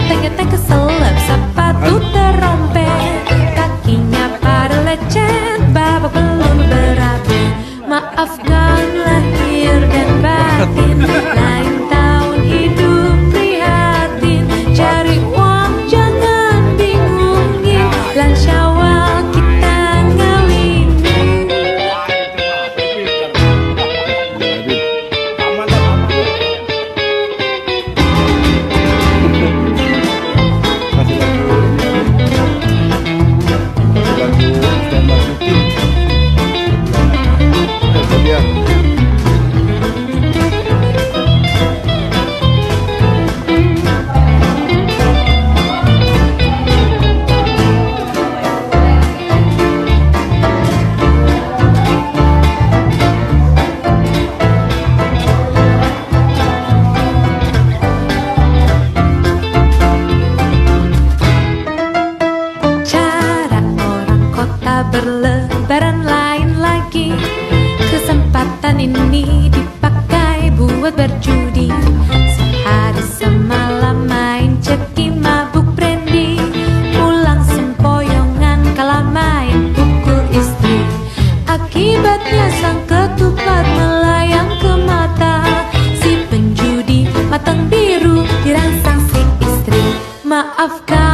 Mata keselip, sepatu terompet, kakinya pada lecet, babak belum berakhir. Maafkan lahir dan batin, lain tahun hidup prihatin. Cari uang jangan bingungin, bulan Syawal kita ngawinin. Berlebaran lain lagi, kesempatan ini dipakai buat berjudi. Sehari semalam main ceki, mabuk brandy, pulang sempoyongan kalah main pukul istri. Akibatnya sang ketupat melayang ke mata si penjudi, matang biru dirangsang si istri. Maafkan